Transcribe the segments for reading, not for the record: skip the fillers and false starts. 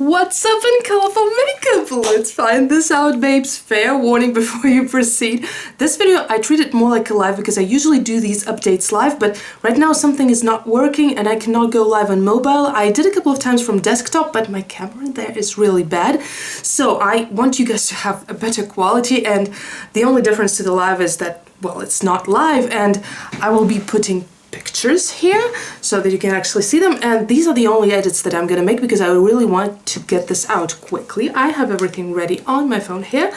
What's up in colorful makeup? Let's find this out, babes. Fair warning before you proceed. This video I treat it more like a live because I usually do these updates live, but right now something is not working and I cannot go live on mobile. I did a couple of times from desktop, but my camera there is really bad. So I want you guys to have a better quality, and the only difference to the live is that, well, it's not live and I will be putting pictures here so that you can actually see them, and these are the only edits that I'm gonna make because I really want to get this out quickly. I have everything ready on my phone here,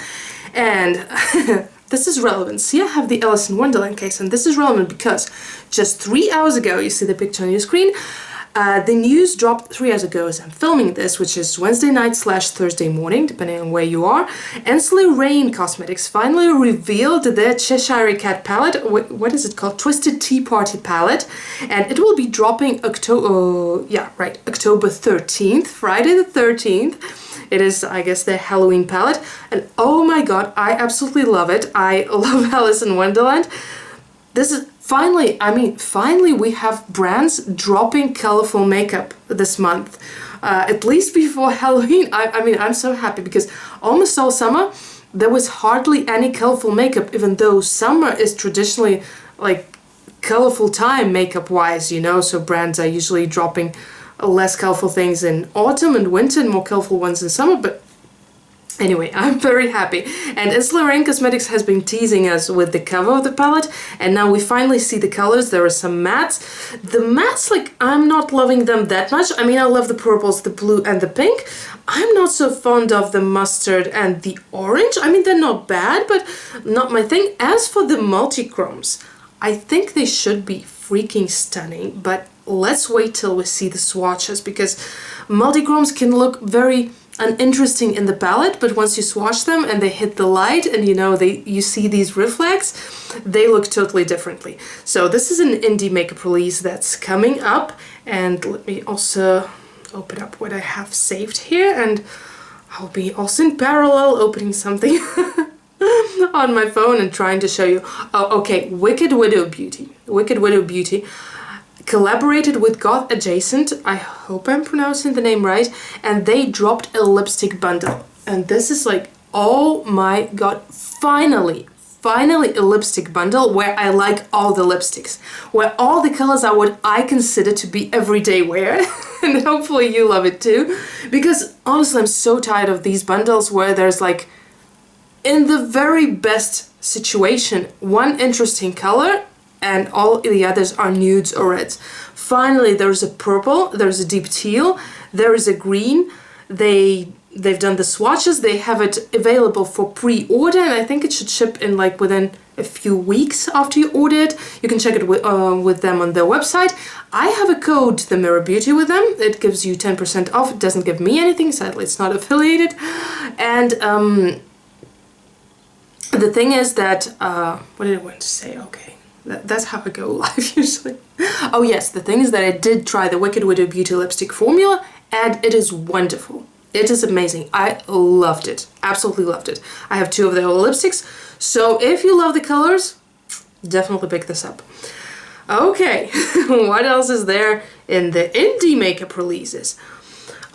and this is relevant. See, I have the Alice in Wonderland case, and this is relevant because just 3 hours ago, you see the picture on your screen, the news dropped 3 hours ago as I'm filming this, which is Wednesday night / Thursday morning, depending on where you are. Ensleyreign Cosmetics finally revealed their Cheshire Cat palette. What is it called? Twisted Tea Party palette. And it will be dropping October 13th, Friday the 13th. It is, I guess, their Halloween palette. And oh my god, I absolutely love it. I love Alice in Wonderland. This is finally we have brands dropping colorful makeup this month. At least before Halloween. I'm so happy because almost all summer there was hardly any colorful makeup, even though summer is traditionally like colorful time makeup wise, you know, so brands are usually dropping less colorful things in autumn and winter and more colorful ones in summer, but anyway, I'm very happy. And Ensleyreign Cosmetics has been teasing us with the cover of the palette, and now we finally see the colors. There are some mattes. The mattes, like, I'm not loving them that much. I mean, I love the purples, the blue, and the pink. I'm not so fond of the mustard and the orange. I mean, they're not bad, but not my thing. As for the multi-chromes, I think they should be freaking stunning, but let's wait till we see the swatches, because multi-chromes can look very uninteresting in the palette, but once you swatch them and they hit the light and you see these reflex, they look totally differently. So this is an indie makeup release that's coming up, and let me also open up what I have saved here, and I'll be also in parallel opening something on my phone and trying to show you. Oh, okay, Wicked Widow Beauty collaborated with Goth Adjacent, I hope I'm pronouncing the name right, and they dropped a lipstick bundle. And this is like, oh my god, finally a lipstick bundle where I like all the lipsticks, where all the colors are what I consider to be everyday wear. And hopefully you love it too, because honestly I'm so tired of these bundles where there's like, in the very best situation, one interesting color and all the others are nudes or reds. Finally, there's a purple, there's a deep teal, there is a green. They've done the swatches, they have it available for pre-order, and I think it should ship in like within a few weeks after you order it. You can check it with them on their website. I have a code, themirrorbeauty, with them. It gives you 10% off. It doesn't give me anything, sadly it's not affiliated. And the thing is that, what did I want to say? Okay. That's how I go live usually. Oh yes, the thing is that I did try the Wicked Widow Beauty lipstick formula, and it is wonderful. It is amazing. I loved it. Absolutely loved it. I have 2 of their lipsticks, so if you love the colors, definitely pick this up. Okay, what else is there in the indie makeup releases?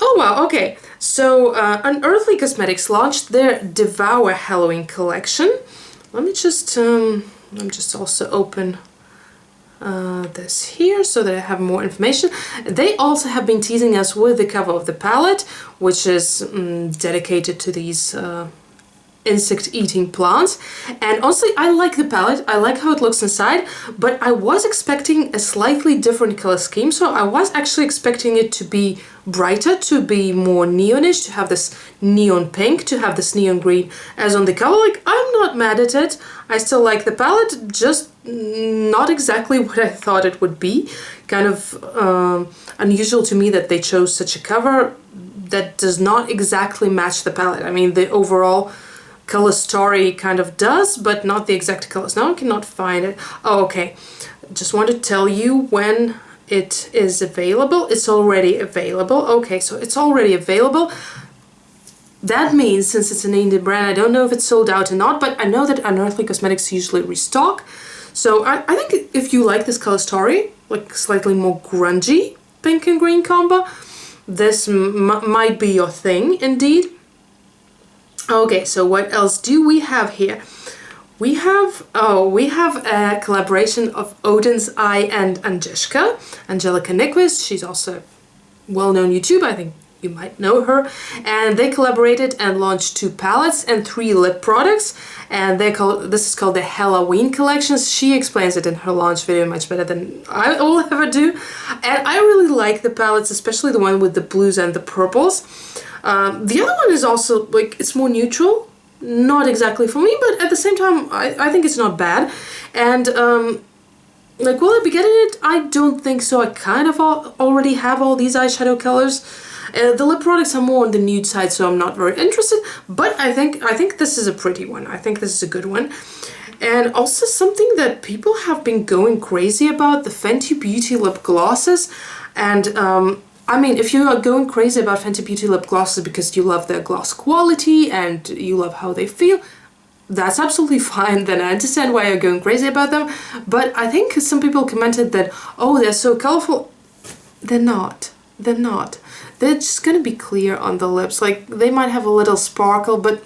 Oh wow, okay. So Unearthly Cosmetics launched their Devour Halloween collection. Let me just also open this here so that I have more information. They also have been teasing us with the cover of the palette, which is dedicated to these insect-eating plants. And honestly, I like the palette. I like how it looks inside, but I was expecting a slightly different color scheme. So I was actually expecting it to be brighter, to be more neonish, to have this neon pink, to have this neon green as on the cover. Like, I'm not mad at it. I still like the palette, just not exactly what I thought it would be. Kind of unusual to me that they chose such a cover that does not exactly match the palette. I mean, the overall color story kind of does, but not the exact colors. Now I cannot find it. Oh, okay. Just want to tell you when it is available. It's already available. Okay, so it's already available. That means, since it's an indie brand, I don't know if it's sold out or not, but I know that Unearthly Cosmetics usually restock. So I think if you like this color story, like slightly more grungy pink and green combo, this might be your thing indeed. Okay, so what else do we have here? We have a collaboration of Oden's Eye and Angeschka Nyquist. She's also a well-known YouTuber, I think you might know her. And they collaborated and launched 2 palettes and 3 lip products. And this is called the Helaween collections. She explains it in her launch video much better than I will ever do. And I really like the palettes, especially the one with the blues and the purples. The other one is also, like, it's more neutral. Not exactly for me, but at the same time, I think it's not bad. And, like, will I be getting it? I don't think so. I kind of already have all these eyeshadow colors. The lip products are more on the nude side, so I'm not very interested. But I think this is a pretty one. I think this is a good one. And also something that people have been going crazy about, the Fenty Beauty lip glosses. And, I mean, if you are going crazy about Fenty Beauty lip glosses because you love their gloss quality and you love how they feel, that's absolutely fine. Then I understand why you're going crazy about them. But I think some people commented that, oh, they're so colorful. They're not. They're not. They're just gonna be clear on the lips. Like, they might have a little sparkle, but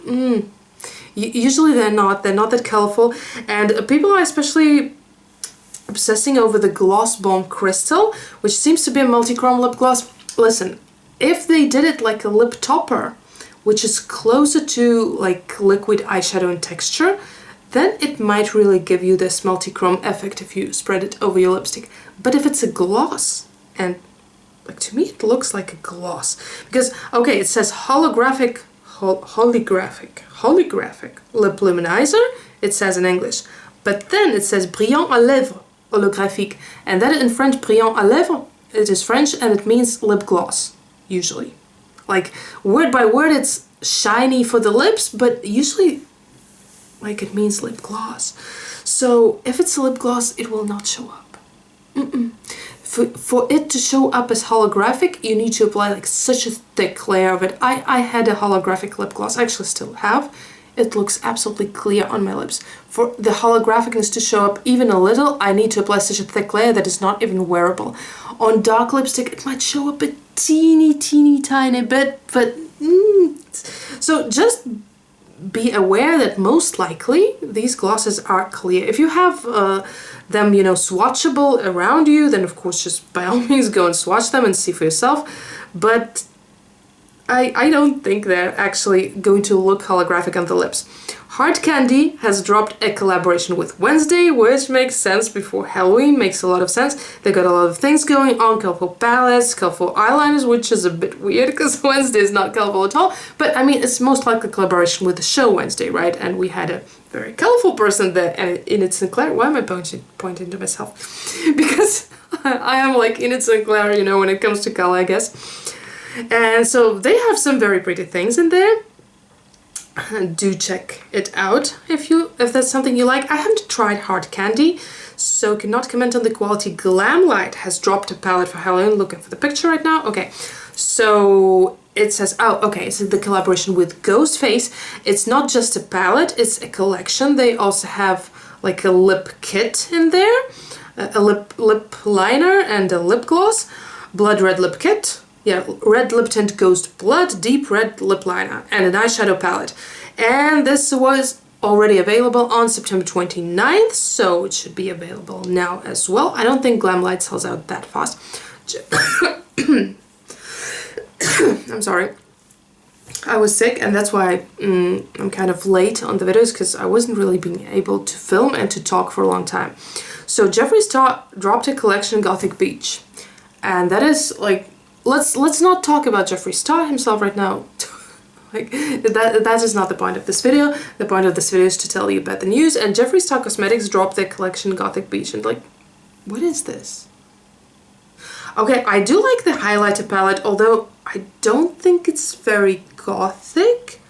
usually they're not. They're not that colorful. And people are especially obsessing over the Gloss Bomb Crystal, which seems to be a multi-chrome lip gloss. Listen, if they did it like a lip topper, which is closer to like liquid eyeshadow in texture, then it might really give you this multi-chrome effect if you spread it over your lipstick. But if it's a gloss, and like to me it looks like a gloss, because okay, it says holographic lip luminizer, it says in English, but then it says brillant à lèvres holographique, and that in French, brillant à lèvres, it is French and it means lip gloss, usually. Like, word by word it's shiny for the lips, but usually like it means lip gloss. So if it's a lip gloss, it will not show up. For it to show up as holographic, you need to apply like such a thick layer of it. I had a holographic lip gloss, I actually still have. It looks absolutely clear on my lips. For the holographicness to show up even a little, I need to apply such a thick layer that is not even wearable. On dark lipstick, it might show up a teeny tiny bit, but so just be aware that most likely these glosses are clear. If you have them, you know, swatchable around you, then of course just by all means go and swatch them and see for yourself. But I don't think they're actually going to look holographic on the lips. Hard Candy has dropped a collaboration with Wednesday, which makes sense before Halloween, makes a lot of sense. They got a lot of things going on, colorful palettes, colorful eyeliners, which is a bit weird because Wednesday is not colorful at all. But I mean, it's most likely collaboration with the show Wednesday, right? And we had a very colorful person there, and Enid Sinclair. Why am I pointing to myself? Because I am like Enid Sinclair, you know, when it comes to color, I guess. And so they have some very pretty things in there. Do check it out if that's something you like. I haven't tried Hard Candy, so cannot comment on the quality. Glamlite has dropped a palette for Halloween. Looking for the picture right now. Okay, so it says, oh, okay, it's the collaboration with Ghost Face. It's not just a palette, it's a collection. They also have like a lip kit in there, a lip liner and a lip gloss, blood red lip kit. Yeah, red lip tint Ghost Blood, deep red lip liner, and an eyeshadow palette. And this was already available on September 29th, so it should be available now as well. I don't think Glamlite sells out that fast. I'm sorry. I was sick, and that's why I'm kind of late on the videos, because I wasn't really being able to film and to talk for a long time. So Jeffree Star dropped a collection, Gothic Beach. And that is like, let's not talk about Jeffree Star himself right now. Like that is not the point of this video. The point of this video is to tell you about the news, and Jeffree Star Cosmetics dropped their collection Gothic Beach, and like, what is this? Okay, I do like the highlighter palette, although I don't think it's very gothic.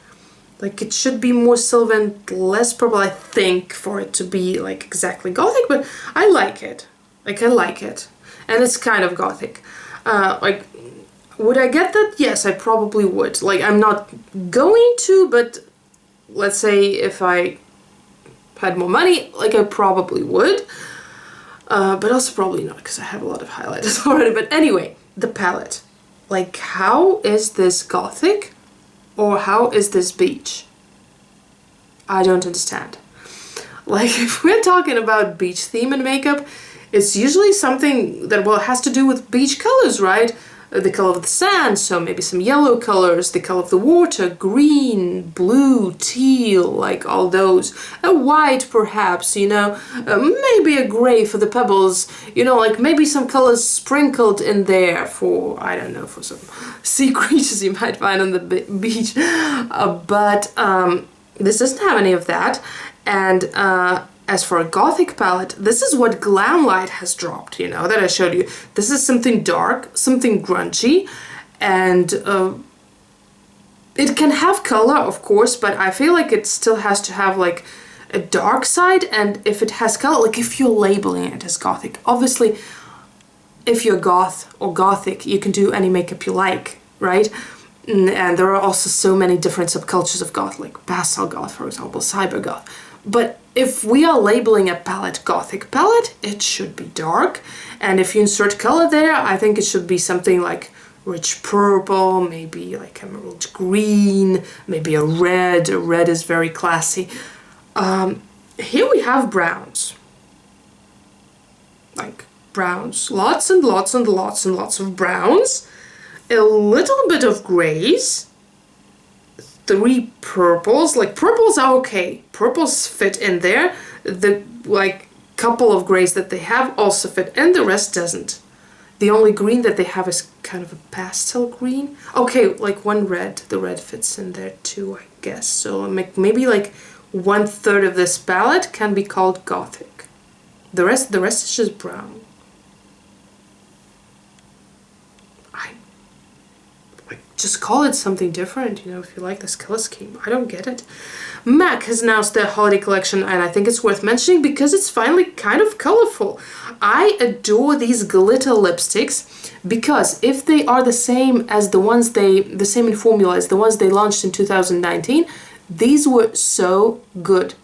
Like, it should be more silver and less purple, I think, for it to be like exactly gothic, but I like it. Like, I like it. And it's kind of gothic. Like, would I get that? Yes, I probably would. Like, I'm not going to, but let's say if I had more money, like, I probably would. But also probably not, because I have a lot of highlighters already. But anyway, the palette. Like, how is this gothic? Or how is this beach? I don't understand. Like, if we're talking about beach theme and makeup, it's usually something that, well, has to do with beach colors, right? The color of the sand, so maybe some yellow colors, the color of the water, green, blue, teal, like all those. A white, perhaps, you know, maybe a gray for the pebbles, you know, like maybe some colors sprinkled in there for, I don't know, for some sea creatures you might find on the beach. But this doesn't have any of that. And as for a gothic palette, this is what Glamlite has dropped, you know, that I showed you. This is something dark, something grungy, and it can have color, of course, but I feel like it still has to have like a dark side. And if it has color, like if you're labeling it as gothic, obviously if you're goth or gothic, you can do any makeup you like, right? And there are also so many different subcultures of goth, like pastel goth, for example, cyber goth. But if we are labeling a palette gothic palette, it should be dark. And if you insert color there, I think it should be something like rich purple, maybe like emerald green, maybe a red. A red is very classy. Here we have browns. Like browns. Lots and lots and lots and lots of browns. A little bit of grays. 3 purples. Like purples are okay. Purples fit in there. The like couple of grays that they have also fit, and the rest doesn't. The only green that they have is kind of a pastel green. Okay, like 1 red. The red fits in there too, I guess. So maybe like 1/3 of this palette can be called gothic. The rest is just brown. Just call it something different, you know, if you like this color scheme. I don't get it. MAC has announced their holiday collection, and I think it's worth mentioning because it's finally kind of colorful. I adore these glitter lipsticks because if they are the same as the same in formula as the ones they launched in 2019, these were so good.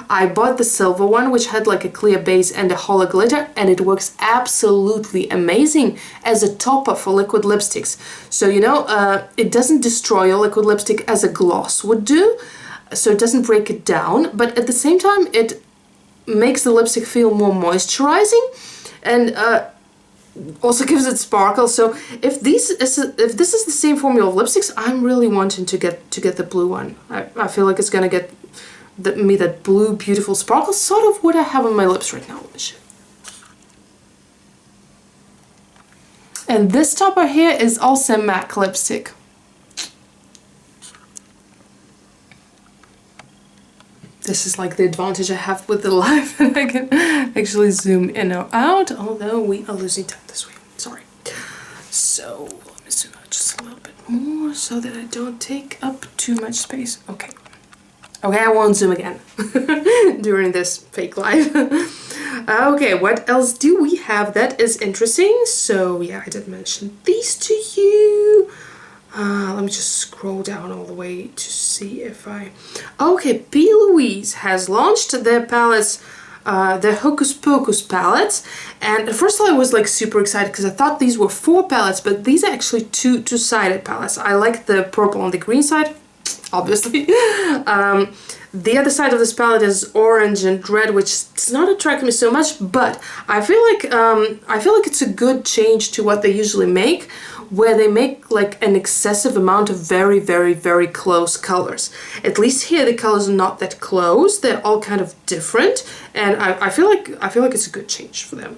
I bought the silver one, which had like a clear base and a holo glitter, and it works absolutely amazing as a topper for liquid lipsticks. So, you know, it doesn't destroy your liquid lipstick as a gloss would do, so it doesn't break it down, but at the same time, it makes the lipstick feel more moisturizing and also gives it sparkle. So if this is the same formula of lipsticks, I'm really wanting to get the blue one. I feel like it's gonna get me that blue beautiful sparkle, sort of what I have on my lips right now. Let me show. And this topper here is also MAC lipstick. This is like the advantage I have with the live, and I can actually zoom in or out, although we are losing time this way. Sorry. So let me zoom out just a little bit more so that I don't take up too much space. Okay. Okay, I won't zoom again during this fake live. Okay, what else do we have that is interesting? So yeah, I did mention these to you. Let me just scroll down all the way to see if I... Okay, P. Louise has launched their palettes, their Hocus Pocus palettes. And at first I was like super excited because I thought these were 4 palettes, but these are actually two-sided palettes. I like the purple on the green side, obviously. The other side of this palette is orange and red, which does not attract me so much, but I feel like it's a good change to what they usually make, where they make like an excessive amount of very, very, very close colors. At least here the colors are not that close, they're all kind of different, and I feel like it's a good change for them.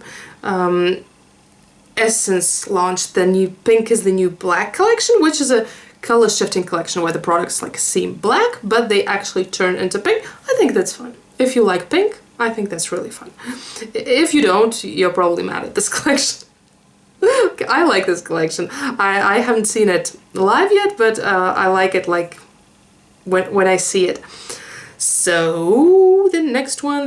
Essence launched the new Pink is the New Black collection, which is a color shifting collection where the products like seem black, but they actually turn into pink. I think that's fun. If you like pink, I think that's really fun. If you don't, you're probably mad at this collection. I like this collection. I haven't seen it live yet, but I like it like when I see it. So the next one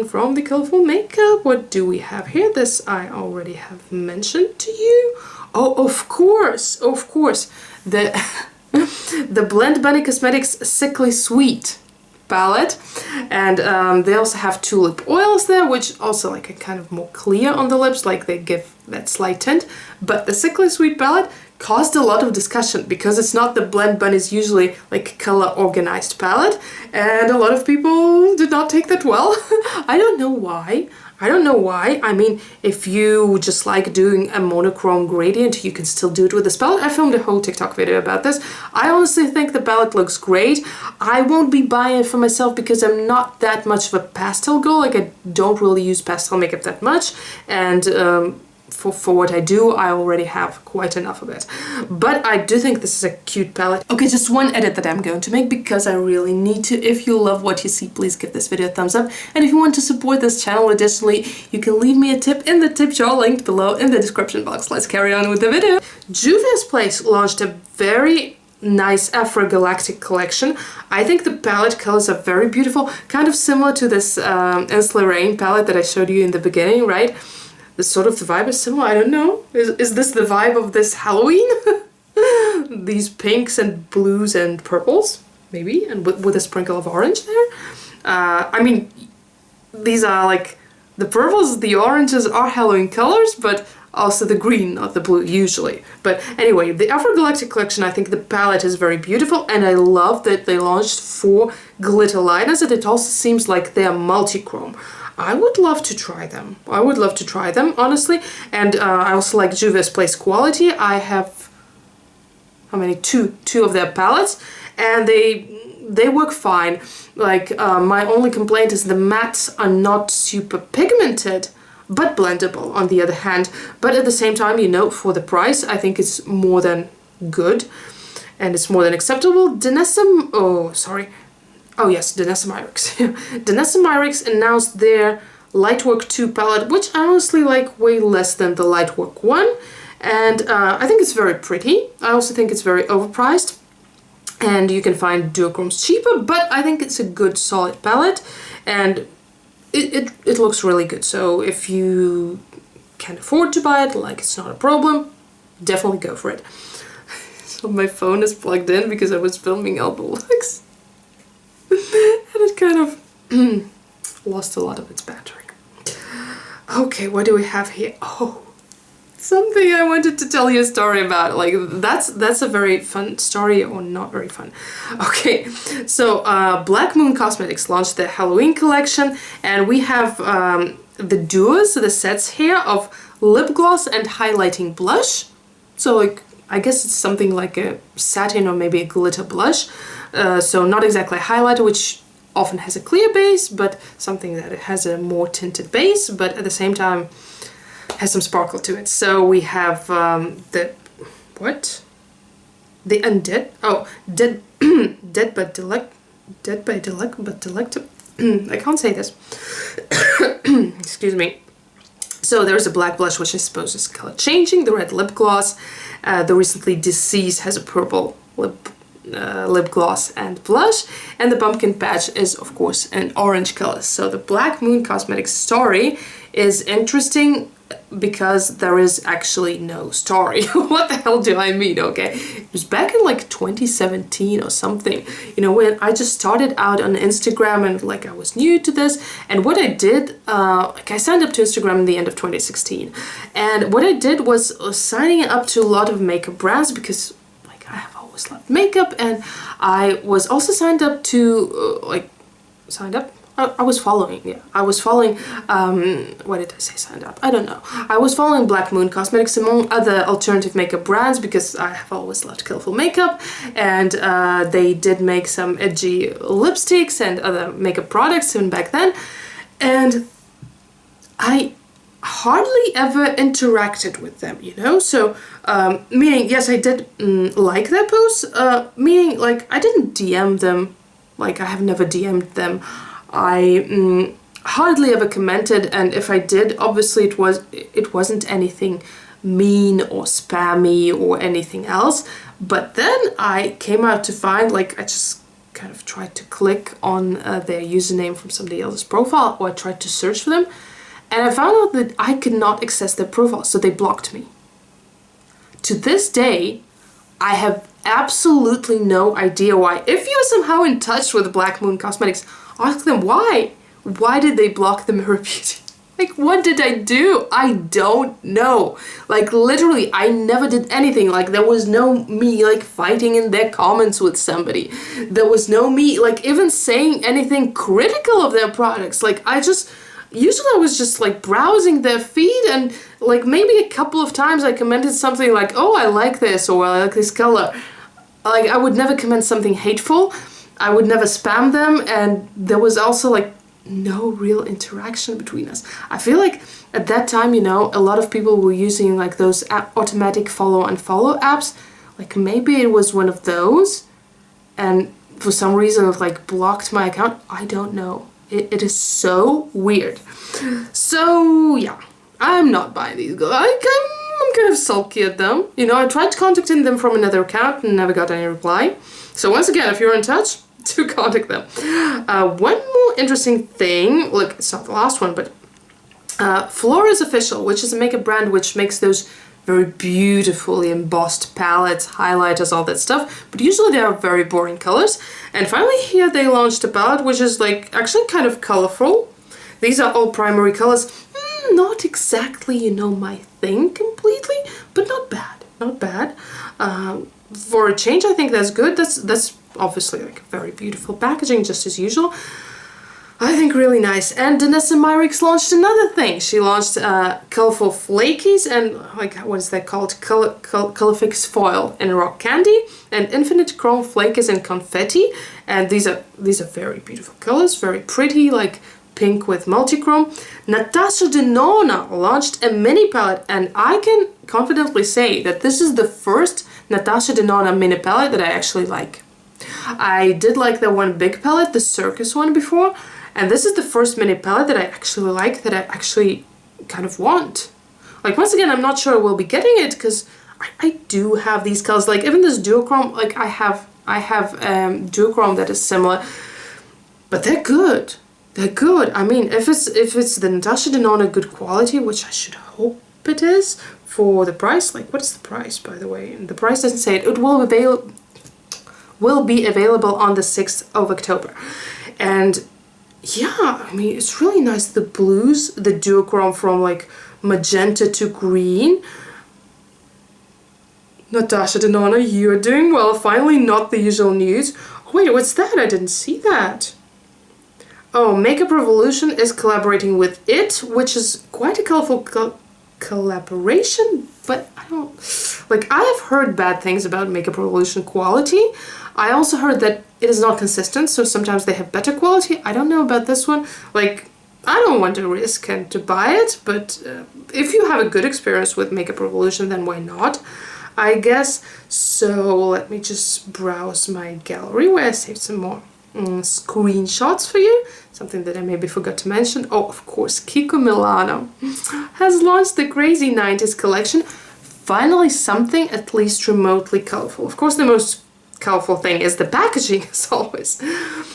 from the Colourful Makeup. What do we have here? This I already have mentioned to you. Oh, of course. The Blendbunny Cosmetics Sickly Sweet palette, and they also have tulip oils there, which also like are kind of more clear on the lips, like they give that slight tint. But the Sickly Sweet palette caused a lot of discussion because it's not the Blendbunny's usually like color organized palette, and a lot of people did not take that well. I don't know why. I don't know why. I mean, if you just like doing a monochrome gradient, you can still do it with this palette. I filmed a whole TikTok video about this. I honestly think the palette looks great. I won't be buying it for myself because I'm not that much of a pastel girl. Like, I don't really use pastel makeup that much, and for what I do, I already have quite enough of it. But I do think this is a cute palette. Okay, just one edit that I'm going to make because I really need to. If you love what you see, please give this video a thumbs up. And if you want to support this channel additionally, you can leave me a tip in the tip jar linked below in the description box. Let's carry on with the video. Juvia's Place launched a very nice Afrogalactic collection. I think the palette colors are very beautiful, kind of similar to this Ensleyreign palette that I showed you in the beginning, right? Sort of the vibe is similar. I don't know. Is this the vibe of this Halloween? These pinks and blues and purples, maybe, and with a sprinkle of orange there. I mean, these are like the purples, the oranges are Halloween colors, but also the green, not the blue, usually. But anyway, the Afrogalactic collection, I think the palette is very beautiful, and I love that they launched 4 glitter liners, and it also seems like they are multi-chrome. I would love to try them. I would love to try them, honestly. And I also like Juvia's Place quality. I have, how many? Two of their palettes, and they work fine. Like, my only complaint is the mattes are not super pigmented, but blendable on the other hand. But at the same time, you know, for the price, I think it's more than good, and it's more than acceptable. Danessa Myricks. Danessa Myricks announced their Lightwork 2 palette, which I honestly like way less than the Lightwork 1. And I think it's very pretty. I also think it's very overpriced. And you can find duochromes cheaper, but I think it's a good solid palette. And it looks really good. So if you can afford to buy it, like it's not a problem, definitely go for it. So my phone is plugged in because I was filming all the looks. And it kind of lost a lot of its battery. Okay, what do we have here? Oh, something I wanted to tell you a story about. Like, that's a very fun story, or not very fun. Okay, so Black Moon Cosmetics launched their Halloween collection, and we have the duos, the sets here of lip gloss and highlighting blush. So like, I guess it's something like a satin or maybe a glitter blush. So not exactly a highlighter, which often has a clear base, but something that has a more tinted base, but at the same time has some sparkle to it. So we have the Undead. Oh, Dead but Delectable. I can't say this. Excuse me. So there's a black blush, which I suppose is color changing. The red lip gloss. The Recently Deceased has a purple lip gloss and blush, and the pumpkin patch is of course an orange color. So the Black Moon Cosmetics story is interesting because there is actually no story. What the hell do I mean? Okay, it was back in like 2017 or something, you know, when I just started out on Instagram and like I was new to this. And what I did, like I signed up to Instagram in the end of 2016, and what I did was signing up to a lot of makeup brands because I have always loved makeup, and I was also signed up to I was following, what did I say, signed up? I don't know. I was following Black Moon Cosmetics among other alternative makeup brands because I have always loved colourful makeup, and they did make some edgy lipsticks and other makeup products even back then, and I hardly ever interacted with them, you know? So, meaning, yes, I did like their posts, meaning, like, I didn't DM them, like, I have never DM'd them. I hardly ever commented, and if I did, obviously it wasn't anything mean or spammy or anything else. But then I came out to find, like, I just kind of tried to click on their username from somebody else's profile, or I tried to search for them, and I found out that I could not access their profile, so they blocked me. To this day, I have absolutely no idea why. If you're somehow in touch with Black Moon Cosmetics, ask them why. Why did they block the Mirror Beauty? Like, what did I do? I don't know. Like, literally, I never did anything. Like, there was no me, like, fighting in their comments with somebody. There was no me, like, even saying anything critical of their products. Like, usually I was just, like, browsing their feed, and, like, maybe a couple of times I commented something like, oh, I like this, or I like this color. Like, I would never comment something hateful. I would never spam them, and there was also, like, no real interaction between us. I feel like at that time, you know, a lot of people were using like those automatic follow and follow apps. Like maybe it was one of those, and for some reason it like blocked my account. I don't know. It is so weird. So yeah, I'm not buying these guys. I'm kind of sulky at them. You know, I tried contacting them from another account and never got any reply. So once again, if you're in touch, to contact them. One more interesting thing, look, it's not the last one, but Flora is Official, which is a makeup brand which makes those very beautifully embossed palettes, highlighters, all that stuff, but usually they are very boring colors. And finally here they launched a palette which is like actually kind of colorful. These are all primary colors. Not exactly, you know, my thing completely, but not bad, not bad. For a change, I think that's good. That's obviously like very beautiful packaging, just as usual. I think really nice. And Danessa Myricks launched another thing. She launched colourful flakies and like what is that called? Colorfix foil in rock candy and infinite chrome flakies and confetti. And these are very beautiful colors, very pretty, like pink with multichrome. Natasha Denona launched a mini palette, and I can confidently say that this is the first Natasha Denona mini palette that I actually like. I did like the one big palette, the circus one before, and this is the first mini palette that I actually like, that I actually kind of want. Like once again, I'm not sure I will be getting it because I do have these colors, like even this duochrome, like I have duochrome that is similar, but they're good. They're good. I mean, if it's the Natasha Denona good quality, which I should hope it is, for the price, like what is the price by the way? The price doesn't say it. It will be available on the 6th of October. And yeah, I mean, it's really nice. The blues, the duochrome from like magenta to green. Natasha Denona, you're doing well. Finally, not the usual news. Oh, wait, what's that? I didn't see that. Oh, Makeup Revolution is collaborating with IT, which is quite a colorful collaboration, but I don't... Like, I have heard bad things about Makeup Revolution quality. I also heard that it is not consistent, so sometimes they have better quality. I don't know about this one. Like, I don't want to risk and to buy it, but if you have a good experience with Makeup Revolution, then why not? I guess. So let me just browse my gallery where I saved some more screenshots for you. Something that I maybe forgot to mention. Oh, of course, Kiko Milano has launched the Crazy 90s collection. Finally, something at least remotely colorful. Of course, the most colorful thing is the packaging, as always.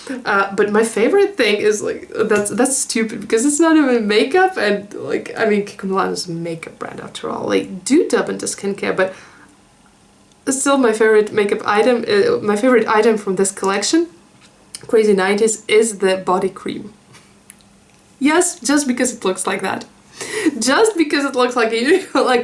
But my favorite thing is like that's stupid because it's not even makeup, and like I mean, Kiko Milano is a makeup brand after all. Like, do dub into skincare, but still, my favorite makeup item, my favorite item from this collection, Crazy 90s, is the body cream. Yes, just because it looks like that. Just because it looks like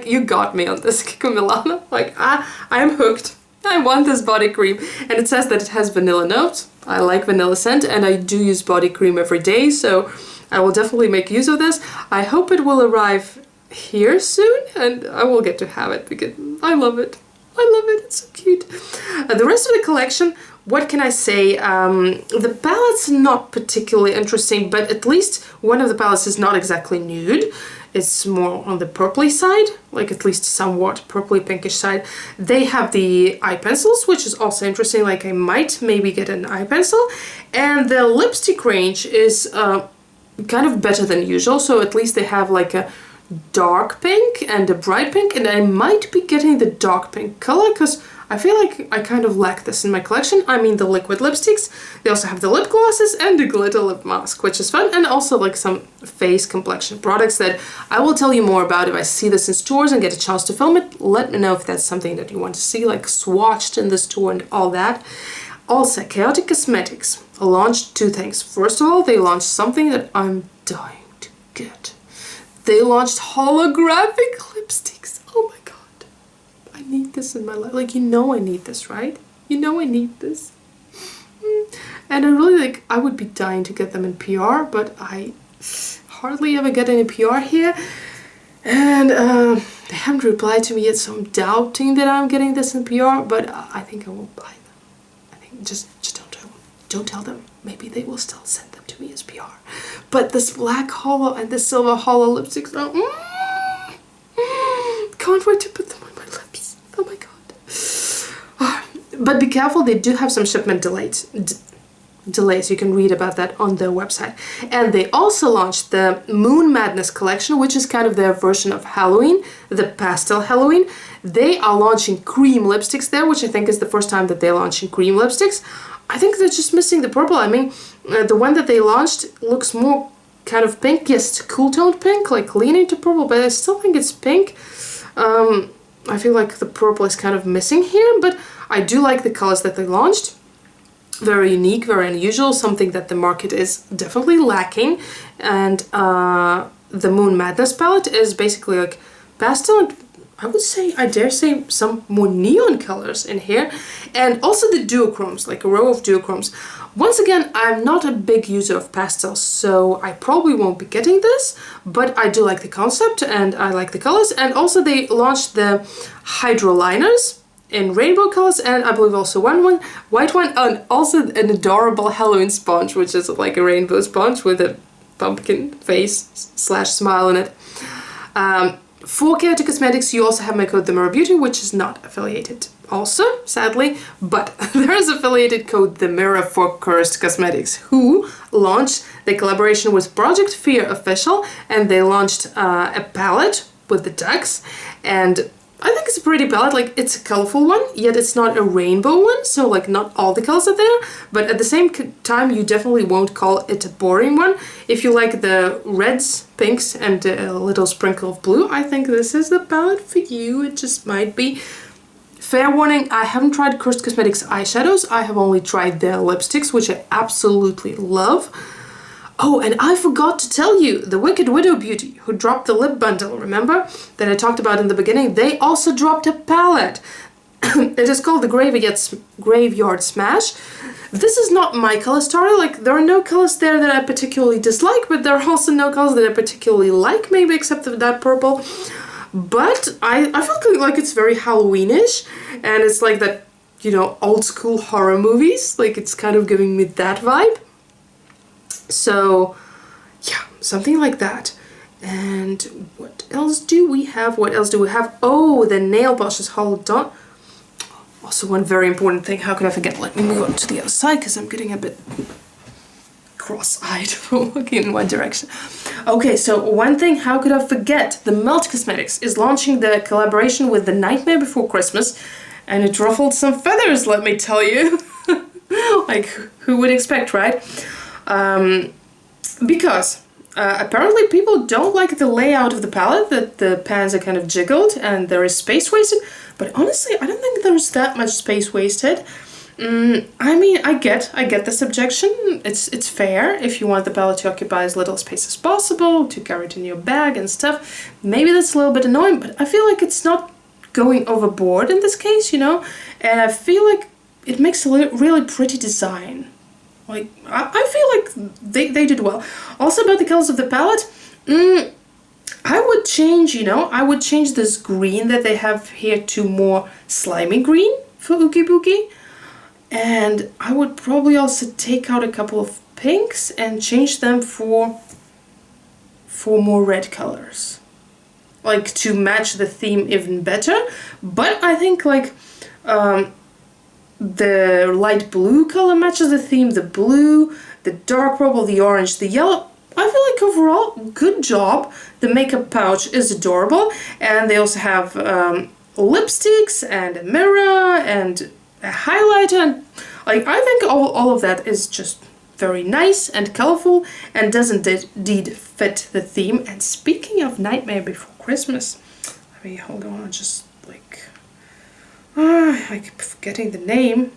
you got me on this, Kiko Milano. Like, I'm hooked. I want this body cream. And it says that it has vanilla notes. I like vanilla scent, and I do use body cream every day, so I will definitely make use of this. I hope it will arrive here soon, and I will get to have it because I love it. I love it, it's so cute. The rest of the collection, what can I say? The palette's not particularly interesting, but at least one of the palettes is not exactly nude. It's more on the purpley side, like at least somewhat purpley pinkish side. They have the eye pencils, which is also interesting, like I might maybe get an eye pencil. And the lipstick range is kind of better than usual, so at least they have like a dark pink and a bright pink, and I might be getting the dark pink color because I feel like I kind of lack this in my collection. I mean the liquid lipsticks. They also have the lip glosses and the glitter lip mask, which is fun, and also like some face complexion products that I will tell you more about if I see this in stores and get a chance to film it. Let me know if that's something that you want to see, like swatched in the store and all that. Also, Gothic Cosmetics launched two things. First of all, they launched something that I'm dying to get. They launched holographic lipsticks. Oh my god. I need this in my life. Like, you know I need this, right? You know I need this. And I really, like, I would be dying to get them in PR, but I hardly ever get any PR here. And they haven't replied to me yet, so I'm doubting that I'm getting this in PR, but I think I will buy them. I think just don't tell them. Don't tell them. Maybe they will still send them to me as PR. But this black hollow and this silver hollow lipsticks, can't wait to put them on my lips. Oh my god. But be careful, they do have some shipment delays. You can read about that on their website. And they also launched the Moon Madness collection, which is kind of their version of Halloween, the pastel Halloween. They are launching cream lipsticks there, which I think is the first time that they're launching cream lipsticks. I think they're just missing the purple. I mean, the one that they launched looks more kind of pink, yes, cool toned pink, like leaning to purple, but I still think it's pink. I feel like the purple is kind of missing here, but I do like the colors that they launched. Very unique, very unusual, something that the market is definitely lacking. And the Moon Madness palette is basically like pastel and I would say, I dare say, some more neon colors in here. And also the duochromes, like a row of duochromes. Once again, I'm not a big user of pastels, so I probably won't be getting this, but I do like the concept and I like the colors. And also they launched the Hydro Liners in rainbow colors, and I believe also one white one, and also an adorable Halloween sponge, which is like a rainbow sponge with a pumpkin face / smile in it. For Gothic Cosmetics, you also have my code themirrorbeauty, which is not affiliated also, sadly, but there is affiliated code themirror for Curst Kosmetics, who launched the collaboration with Project Fear official, and they launched a palette with the ducks, and I think it's a pretty palette. Like, it's a colorful one, yet it's not a rainbow one, so like not all the colors are there, but at the same time you definitely won't call it a boring one. If you like the reds, pinks, and a little sprinkle of blue, I think this is the palette for you. It just might be. Fair warning, I haven't tried Curst Kosmetics eyeshadows, I have only tried their lipsticks, which I absolutely love. Oh, and I forgot to tell you, the Wicked Widow Beauty, who dropped the lip bundle, remember? That I talked about in the beginning, they also dropped a palette. It is called the Graveyard Smash. This is not my color story, like there are no colors there that I particularly dislike, but there are also no colors that I particularly like, maybe except for that purple. But I feel like it's very Halloweenish, and it's like that, you know, old school horror movies, like it's kind of giving me that vibe. So, yeah, something like that. And what else do we have? Oh, the nail polish is hollowed down. Also, one very important thing. How could I forget? Let me move on to the other side because I'm getting a bit cross-eyed looking in one direction. Okay, so one thing, how could I forget? The Melt Cosmetics is launching the collaboration with The Nightmare Before Christmas, and it ruffled some feathers, let me tell you. Like, who would expect, right? Because apparently people don't like the layout of the palette, that the pans are kind of jiggled and there is space wasted, but honestly I don't think there's that much space wasted. I mean, I get this objection. It's fair if you want the palette to occupy as little space as possible, to carry it in your bag and stuff. Maybe that's a little bit annoying, but I feel like it's not going overboard in this case, you know, and I feel like it makes a really pretty design. Like, I feel like they did well. Also about the colors of the palette, I would change, you know, I would change this green that they have here to more slimy green for Ookie Bookie. And I would probably also take out a couple of pinks and change them for more red colors. Like, to match the theme even better. But I think, like, the light blue color matches the theme, the blue, the dark purple, the orange, the yellow. I feel like overall, good job. The makeup pouch is adorable, and they also have lipsticks and a mirror and a highlighter. And, like, I think all of that is just very nice and colorful and does indeed fit the theme. And speaking of Nightmare Before Christmas, let me hold on, just like I keep forgetting the name.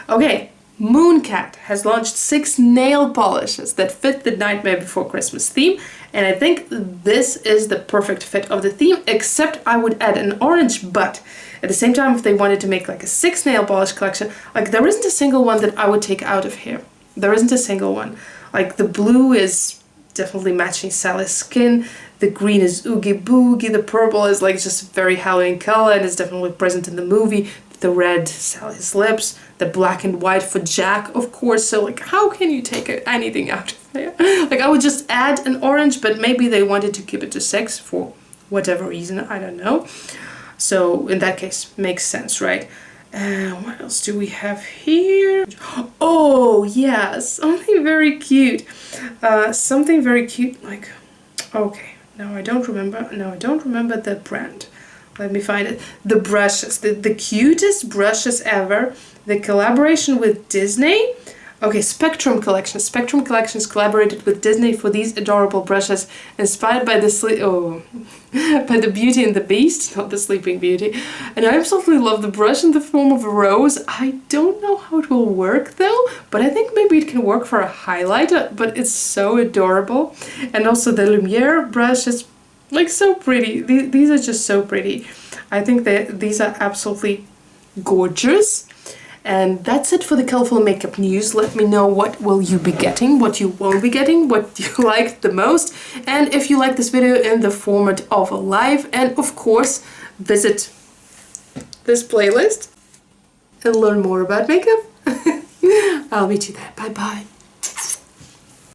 Okay, Mooncat has launched 6 nail polishes that fit the Nightmare Before Christmas theme, and I think this is the perfect fit of the theme, except I would add an orange, but at the same time, if they wanted to make like a 6 nail polish collection, like there isn't a single one that I would take out of here. There isn't a single one. Like the blue is definitely matching Sally's skin, the green is Oogie Boogie, the purple is like just very Halloween color and is definitely present in the movie, the red Sally's lips, the black and white for Jack, of course. So like, how can you take anything out of there? Like I would just add an orange, but maybe they wanted to keep it to 6 for whatever reason, I don't know. So in that case, makes sense, right? What else do we have here? Oh yeah, something very cute. Something very cute, like, okay, now I don't remember the brand. Let me find it. The brushes, the cutest brushes ever. The collaboration with Disney. Okay, Spectrum Collection. Spectrum Collections collaborated with Disney for these adorable brushes inspired by by the Beauty and the Beast, not the Sleeping Beauty. And I absolutely love the brush in the form of a rose. I don't know how it will work though, but I think maybe it can work for a highlighter, but it's so adorable. And also the Lumiere brush is like so pretty. These are just so pretty. I think that these are absolutely gorgeous. And that's it for the colorful makeup news. Let me know what will you be getting, what you won't be getting, what you liked the most, and if you like this video in the format of a live, and of course visit this playlist and learn more about makeup. I'll meet you there. Bye bye.